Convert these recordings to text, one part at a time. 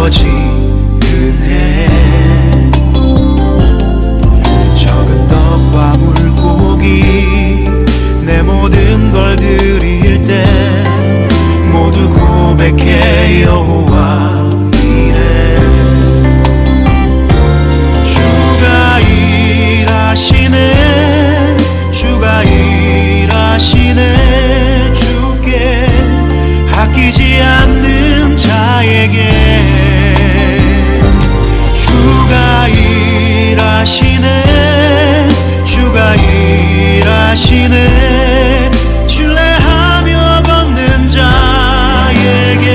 아버지 은혜, 적은 떡과 물고기 내 모든 걸 드릴 때 모두 고백해 여호와 이래. 주가 일하시네, 주가 일하시네. 주께 아끼지 않는 자에게 주가 일하시네, 주가 일하시네. 신뢰하며 걷는 자에게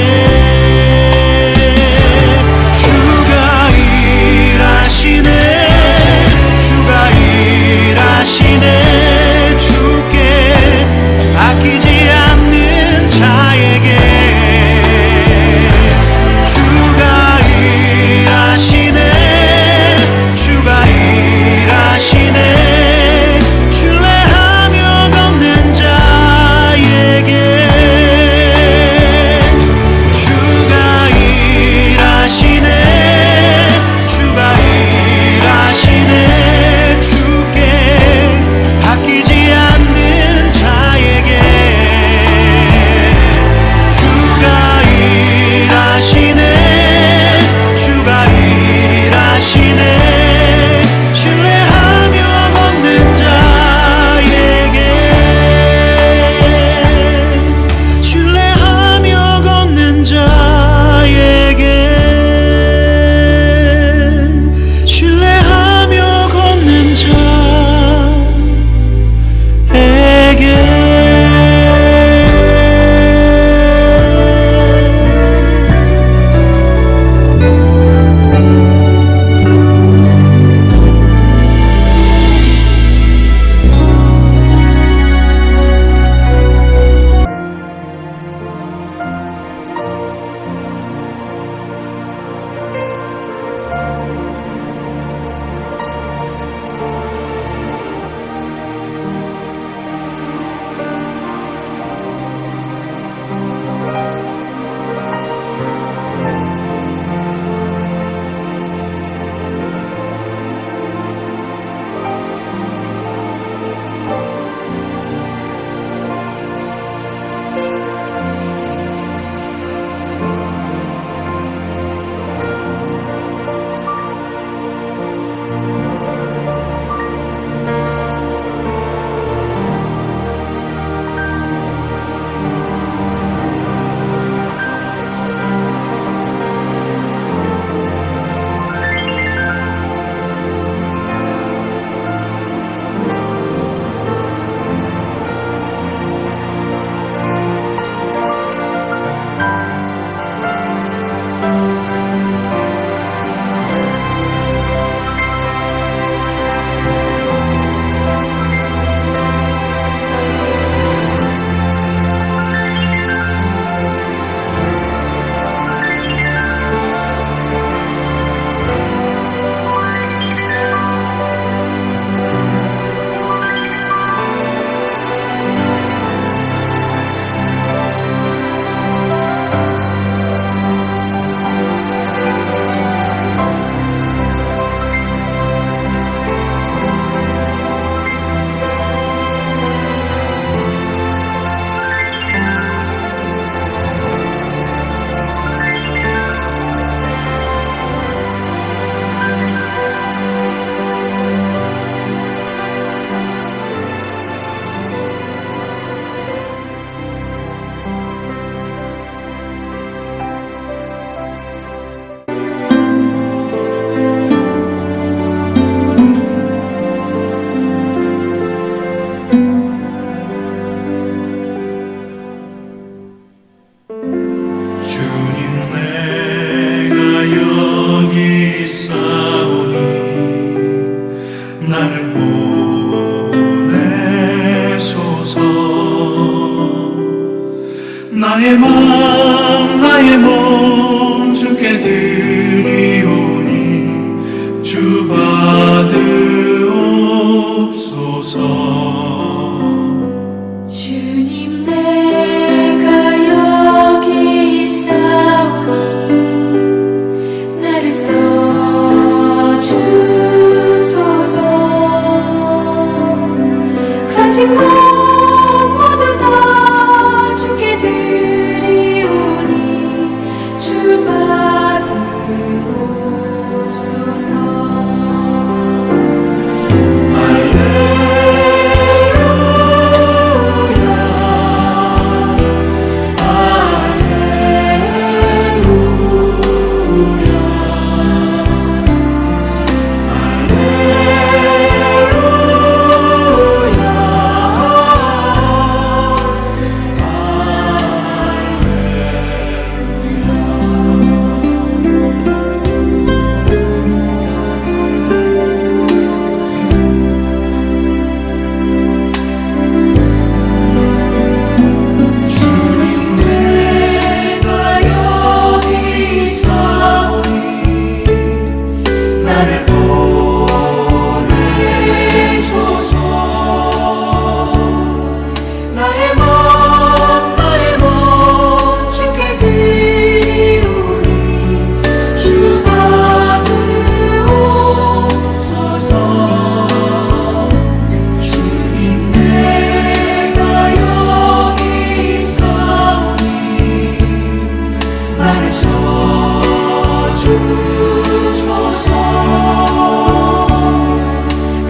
주소서.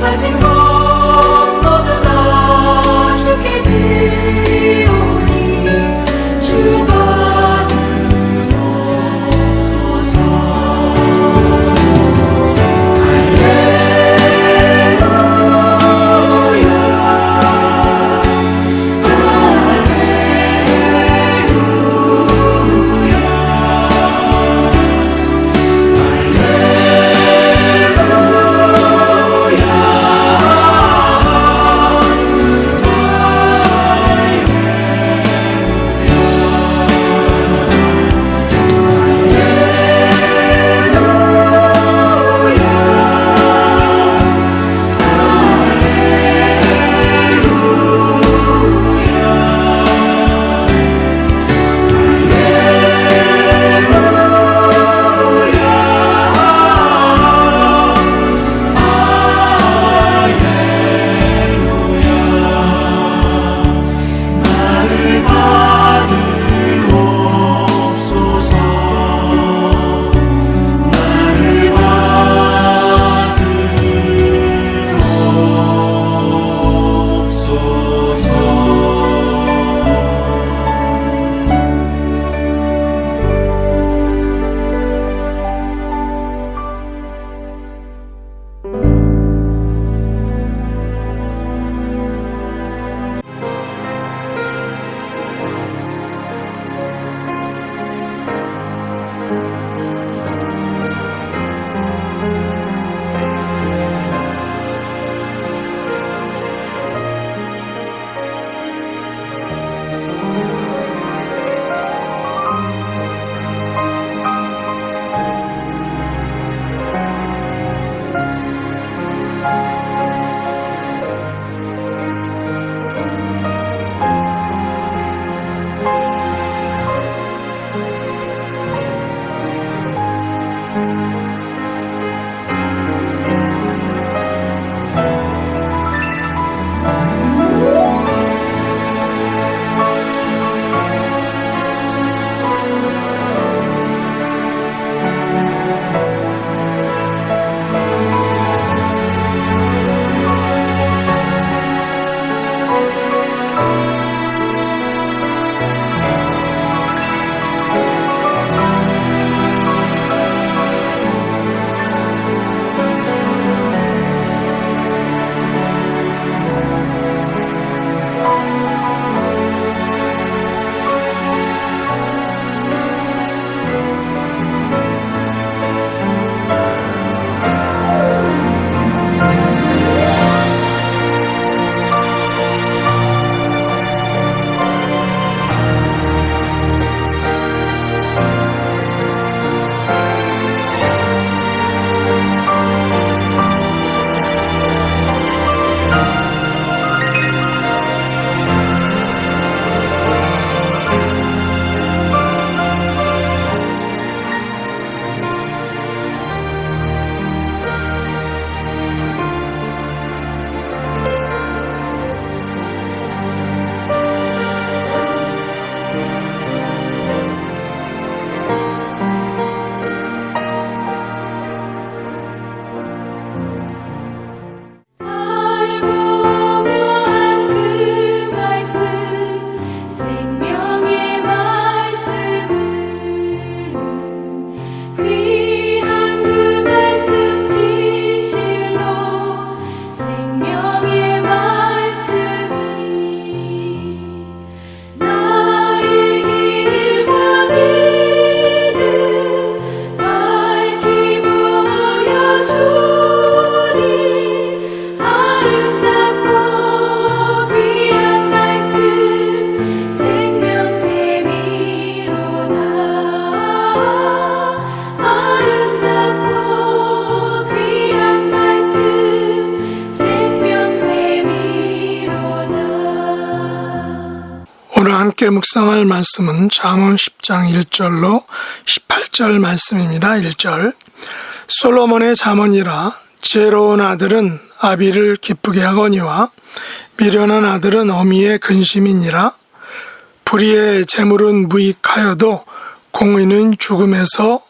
가진 것 모두 다 주께 드리오니 주 받으옵소서. 함께 묵상할 말씀은 잠언 10장 1절로 18절 말씀입니다. 1절 솔로몬의 잠언이라 지혜로운 아들은 아비를 기쁘게 하거니와 미련한 아들은 어미의 근심이니라. 불의의 재물은 무익하여도 공의는 죽음에서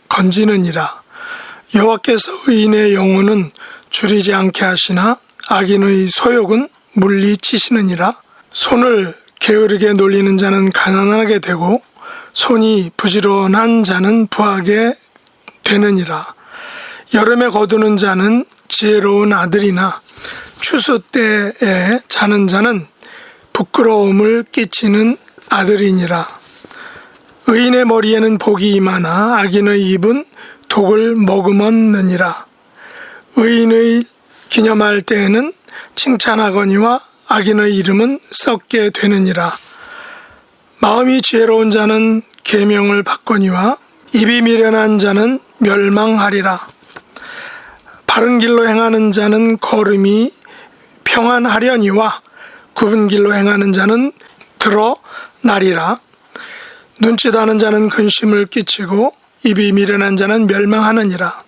건지느니라. 여호와께서 의인의 영혼은 줄이지 않게 하시나 악인의 소욕은 물리치시느니라. 손을 게으르게 놀리는 자는 가난하게 되고 손이 부지런한 자는 부하게 되느니라. 여름에 거두는 자는 지혜로운 아들이나 추수 때에 자는 자는 부끄러움을 끼치는 아들이니라. 의인의 머리에는 복이 임하나 악인의 입은 독을 머금었느니라. 의인의 기념할 때에는 칭찬하거니와 악인의 이름은 썩게 되느니라. 마음이 지혜로운 자는 계명을 받거니와 입이 미련한 자는 멸망하리라. 바른 길로 행하는 자는 걸음이 평안하려니와 굽은 길로 행하는 자는 드러나리라. 눈짓하는 자는 근심을 끼치고 입이 미련한 자는 멸망하느니라.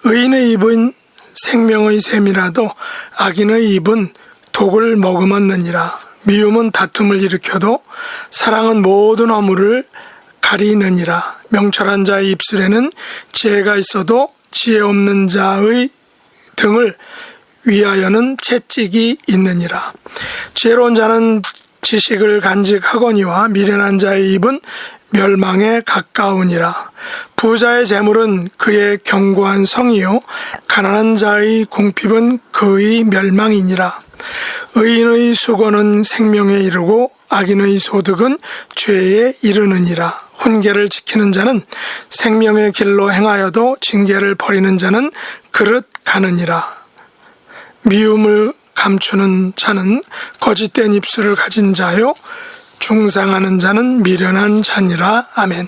의인의 입은 생명의 샘이라도 악인의 입은 독을 머금었느니라. 미움은 다툼을 일으켜도 사랑은 모든 허물을 가리느니라. 명철한 자의 입술에는 지혜가 있어도 지혜 없는 자의 등을 위하여는 채찍이 있느니라. 지혜로운 자는 지식을 간직하거니와 미련한 자의 입은 멸망에 가까우니라. 부자의 재물은 그의 견고한 성이요 가난한 자의 궁핍은 그의 멸망이니라. 의인의 수고는 생명에 이르고 악인의 소득은 죄에 이르느니라. 훈계를 지키는 자는 생명의 길로 행하여도 징계를 버리는 자는 그릇 가느니라. 미움을 감추는 자는 거짓된 입술을 가진 자요 중상하는 자는 미련한 자니라. 아멘.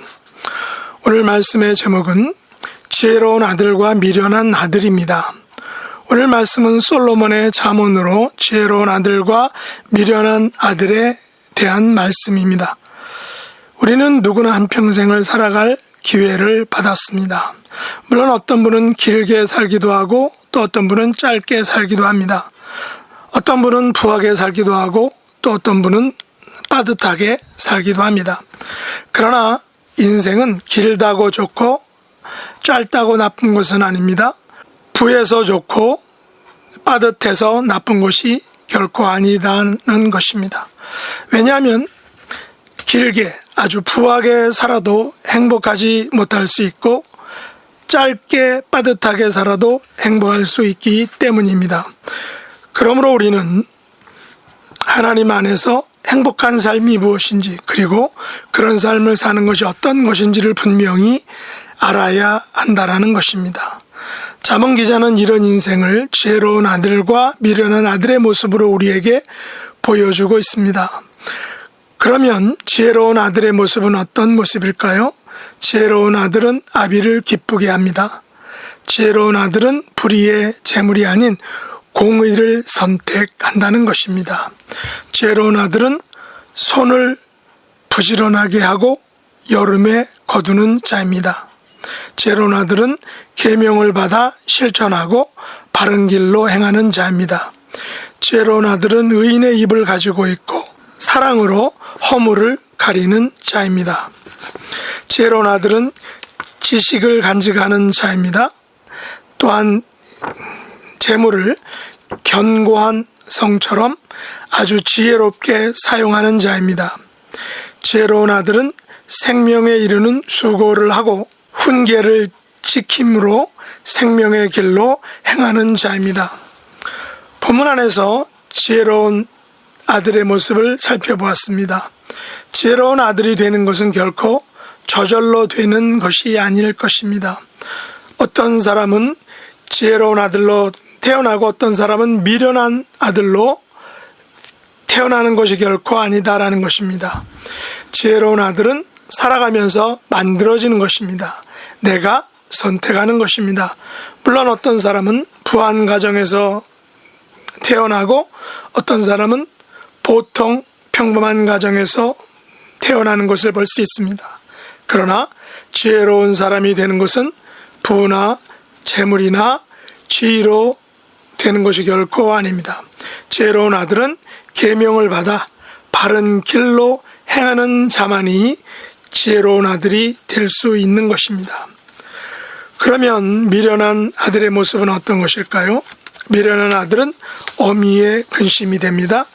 오늘 말씀의 제목은 지혜로운 아들과 미련한 아들입니다. 오늘 말씀은 솔로몬의 잠언으로 지혜로운 아들과 미련한 아들에 대한 말씀입니다. 우리는 누구나 한평생을 살아갈 기회를 받았습니다. 물론 어떤 분은 길게 살기도 하고 또 어떤 분은 짧게 살기도 합니다. 어떤 분은 부하게 살기도 하고 또 어떤 분은 빠듯하게 살기도 합니다. 그러나 인생은 길다고 좋고 짧다고 나쁜 것은 아닙니다. 부해서 좋고 빠듯해서 나쁜 것이 결코 아니다는 것입니다. 왜냐하면 길게 아주 부하게 살아도 행복하지 못할 수 있고 짧게 빠듯하게 살아도 행복할 수 있기 때문입니다. 그러므로 우리는 하나님 안에서 행복한 삶이 무엇인지 그리고 그런 삶을 사는 것이 어떤 것인지를 분명히 알아야 한다라는 것입니다. 잠언 기자는 이런 인생을 지혜로운 아들과 미련한 아들의 모습으로 우리에게 보여주고 있습니다. 그러면 지혜로운 아들의 모습은 어떤 모습일까요? 지혜로운 아들은 아비를 기쁘게 합니다. 지혜로운 아들은 불의의 재물이 아닌 공의를 선택한다는 것입니다. 지혜로운 아들은 손을 부지런하게 하고 여름에 거두는 자입니다. 지혜로운 아들은 계명을 받아 실천하고 바른 길로 행하는 자입니다. 지혜로운 아들은 의인의 입을 가지고 있고 사랑으로 허물을 가리는 자입니다. 지혜로운 아들은 지식을 간직하는 자입니다. 또한 재물을 견고한 성처럼 아주 지혜롭게 사용하는 자입니다. 지혜로운 아들은 생명에 이르는 수고를 하고 훈계를 지킴으로 생명의 길로 행하는 자입니다. 본문 안에서 지혜로운 아들의 모습을 살펴보았습니다. 지혜로운 아들이 되는 것은 결코 저절로 되는 것이 아닐 것입니다. 어떤 사람은 지혜로운 아들로 태어나고 어떤 사람은 미련한 아들로 태어나는 것이 결코 아니다라는 것입니다. 지혜로운 아들은 살아가면서 만들어지는 것입니다. 내가 선택하는 것입니다. 물론 어떤 사람은 부한 가정에서 태어나고 어떤 사람은 보통 평범한 가정에서 태어나는 것을 볼 수 있습니다. 그러나 지혜로운 사람이 되는 것은 부나 재물이나 지위로 되는 것이 결코 아닙니다. 지혜로운 아들은 계명을 받아 바른 길로 행하는 자만이 지혜로운 아들이 될 수 있는 것입니다. 그러면 미련한 아들의 모습은 어떤 것일까요? 미련한 아들은 어미의 근심이 됩니다.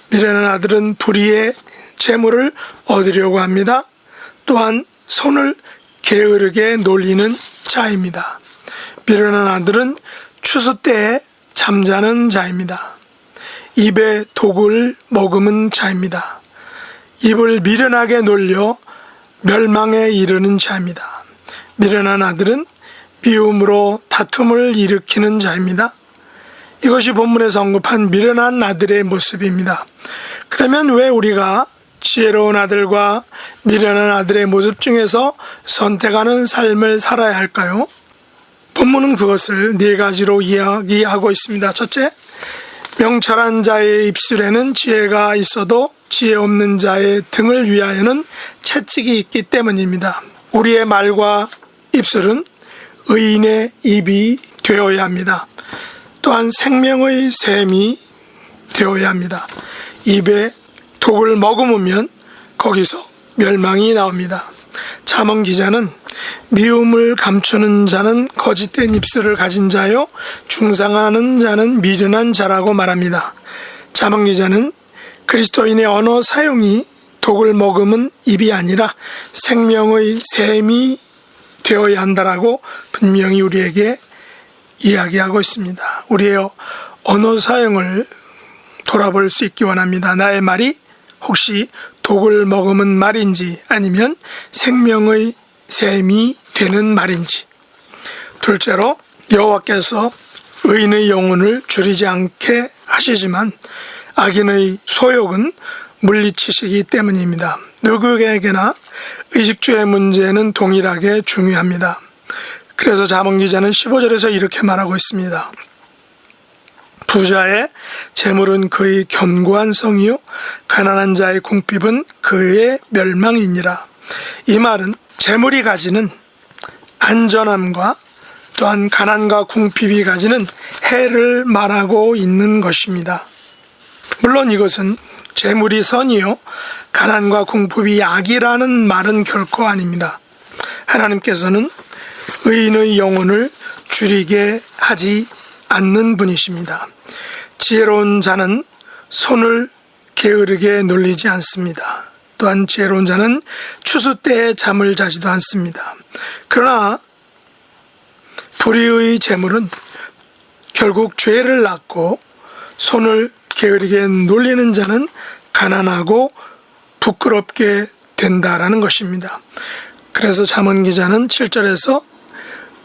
미련한 아들은 불의의 재물을 얻으려고 합니다. 또한 손을 게으르게 놀리는 자입니다. 미련한 아들은 추수 때에 잠자는 자입니다. 입에 독을 머금은 자입니다. 입을 미련하게 놀려 멸망에 이르는 자입니다. 미련한 아들은 미움으로 다툼을 일으키는 자입니다. 이것이 본문에서 언급한 미련한 아들의 모습입니다. 그러면 왜 우리가 지혜로운 아들과 미련한 아들의 모습 중에서 선택하는 삶을 살아야 할까요? 본문은 그것을 네 가지로 이야기하고 있습니다. 첫째, 명철한 자의 입술에는 지혜가 있어도 지혜 없는 자의 등을 위하여는 채찍이 있기 때문입니다. 우리의 말과 입술은 의인의 입이 되어야 합니다. 또한 생명의 샘이 되어야 합니다. 입에 독을 머금으면 거기서 멸망이 나옵니다. 잠언 기자는 미움을 감추는 자는 거짓된 입술을 가진 자요 중상하는 자는 미련한 자라고 말합니다. 잠언 기자는 그리스도인의 언어 사용이 독을 머금은 입이 아니라 생명의 샘이 되어야 한다라고 분명히 우리에게 이야기하고 있습니다. 우리의 언어 사용을 돌아볼 수 있기 원합니다. 나의 말이 혹시 독을 머금은 말인지 아니면 생명의 샘이 되는 말인지. 둘째로 여호와께서 의인의 영혼을 줄이지 않게 하시지만 악인의 소욕은 물리치시기 때문입니다. 누구에게나 의식주의 문제는 동일하게 중요합니다. 그래서 잠언 기자는 15절에서 이렇게 말하고 있습니다. 부자의 재물은 그의 견고한 성이요 가난한 자의 궁핍은 그의 멸망이니라. 이 말은 재물이 가지는 안전함과 또한 가난과 궁핍이 가지는 해를 말하고 있는 것입니다. 물론 이것은 재물이 선이요 가난과 궁핍이 악이라는 말은 결코 아닙니다. 하나님께서는 의인의 영혼을 줄이게 하지 않는 분이십니다. 지혜로운 자는 손을 게으르게 놀리지 않습니다. 또한 지혜로운 자는 추수 때에 잠을 자지도 않습니다. 그러나 불의의 재물은 결국 죄를 낳고 손을 게으르게 놀리는 자는 가난하고 부끄럽게 된다라는 것입니다. 그래서 잠언 기자는 7절에서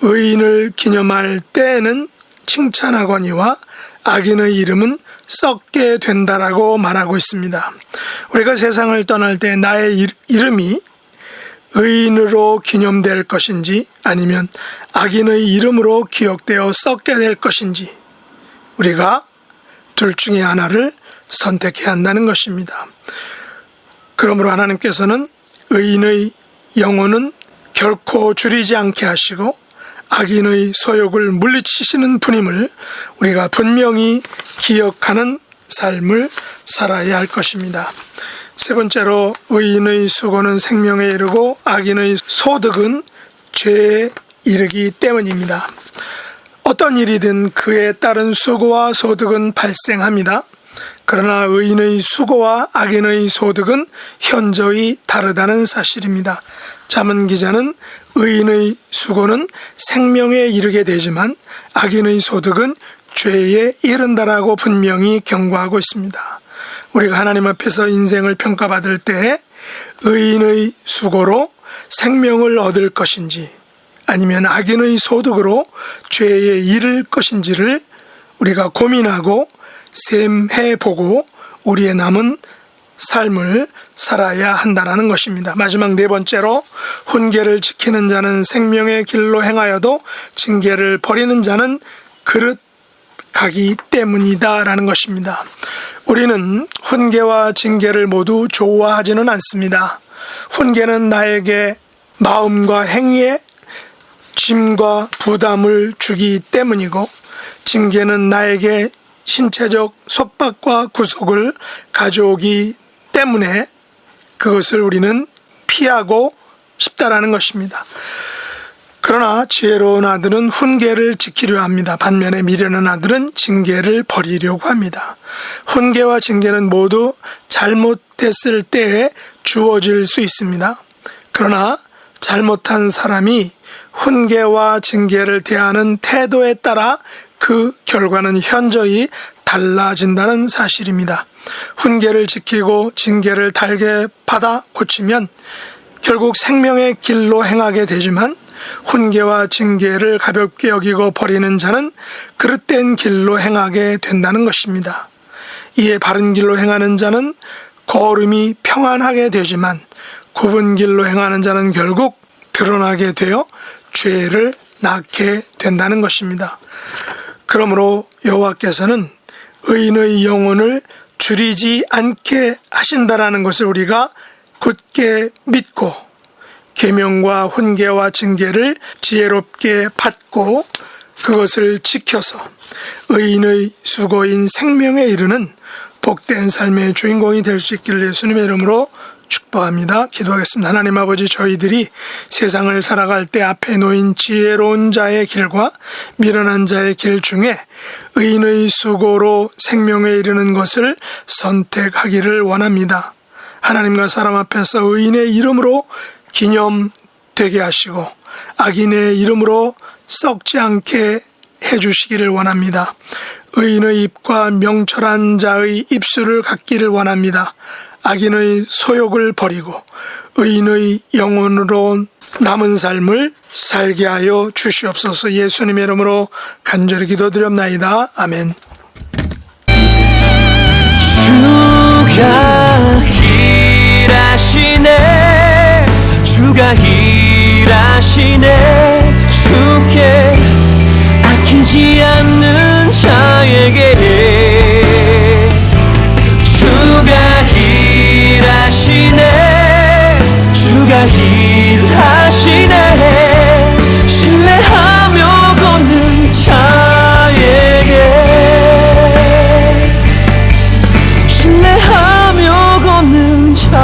의인을 기념할 때에는 칭찬하거니와 악인의 이름은 썩게 된다라고 말하고 있습니다. 우리가 세상을 떠날 때 나의 이름이 의인으로 기념될 것인지 아니면 악인의 이름으로 기억되어 썩게 될 것인지 우리가 둘 중에 하나를 선택해야 한다는 것입니다. 그러므로 하나님께서는 의인의 영혼은 결코 줄이지 않게 하시고 악인의 소욕을 물리치시는 분임을 우리가 분명히 기억하는 삶을 살아야 할 것입니다. 세 번째로 의인의 수고는 생명에 이르고 악인의 소득은 죄에 이르기 때문입니다. 어떤 일이든 그에 따른 수고와 소득은 발생합니다. 그러나 의인의 수고와 악인의 소득은 현저히 다르다는 사실입니다. 잠언 기자는 의인의 수고는 생명에 이르게 되지만 악인의 소득은 죄에 이른다라고 분명히 경고하고 있습니다. 우리가 하나님 앞에서 인생을 평가받을 때 의인의 수고로 생명을 얻을 것인지 아니면 악인의 소득으로 죄에 이를 것인지를 우리가 고민하고 셈해보고 우리의 남은 삶을 살아야 한다는 것입니다. 마지막 네 번째로 훈계를 지키는 자는 생명의 길로 행하여도 징계를 버리는 자는 그릇 가기 때문이다라는 것입니다. 우리는 훈계와 징계를 모두 좋아하지는 않습니다. 훈계는 나에게 마음과 행위에 짐과 부담을 주기 때문이고 징계는 나에게 신체적 속박과 구속을 가져오기 때문에 그것을 우리는 피하고 싶다라는 것입니다. 그러나 지혜로운 아들은 훈계를 지키려 합니다. 반면에 미련한 아들은 징계를 버리려고 합니다. 훈계와 징계는 모두 잘못됐을 때에 주어질 수 있습니다. 그러나 잘못한 사람이 훈계와 징계를 대하는 태도에 따라 그 결과는 현저히 달라진다는 사실입니다. 훈계를 지키고 징계를 달게 받아 고치면 결국 생명의 길로 행하게 되지만 훈계와 징계를 가볍게 여기고 버리는 자는 그릇된 길로 행하게 된다는 것입니다. 이에 바른 길로 행하는 자는 걸음이 평안하게 되지만 굽은 길로 행하는 자는 결국 드러나게 되어 죄를 낳게 된다는 것입니다. 그러므로 여호와께서는 의인의 영혼을 줄이지 않게 하신다라는 것을 우리가 굳게 믿고 계명과 훈계와 징계를 지혜롭게 받고 그것을 지켜서 의인의 수고인 생명에 이르는 복된 삶의 주인공이 될 수 있기를 예수님의 이름으로 축복합니다. 기도하겠습니다. 하나님 아버지, 저희들이 세상을 살아갈 때 앞에 놓인 지혜로운 자의 길과 미련한 자의 길 중에 의인의 수고로 생명에 이르는 것을 선택하기를 원합니다. 하나님과 사람 앞에서 의인의 이름으로 기념되게 하시고 악인의 이름으로 썩지 않게 해주시기를 원합니다. 의인의 입과 명철한 자의 입술을 갖기를 원합니다. 악인의 소욕을 버리고 의인의 영혼으로 남은 삶을 살게 하여 주시옵소서. 예수님의 이름으로 간절히 기도드렸나이다. 아멘. 주가 일하시네, 주가 일하시네. 주께 아끼지 않는 자에게 주가 일하시네, 주가 일하시네. 신뢰하며 걷는 자에게, 신뢰하며 걷는 자에게.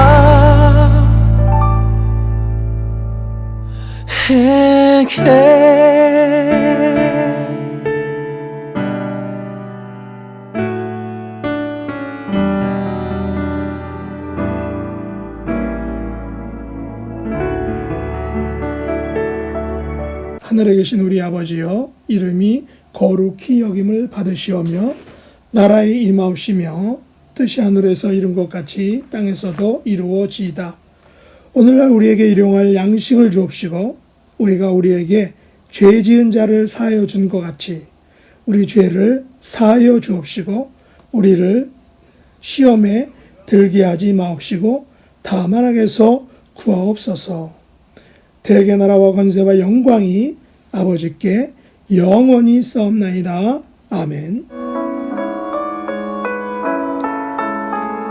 하늘에 계신 우리 아버지여, 이름이 거룩히 여김을 받으시오며 나라의 임하옵시며 뜻이 하늘에서 이룬 것 같이 땅에서도 이루어지이다. 오늘날 우리에게 일용할 양식을 주옵시고 우리가 우리에게 죄 지은 자를 사하여 준 것 같이 우리 죄를 사하여 주옵시고 우리를 시험에 들게 하지 마옵시고 다만 악에서 구하옵소서. 대개 나라와 권세와 영광이 아버지께 영원히 싸움나이다. 아멘.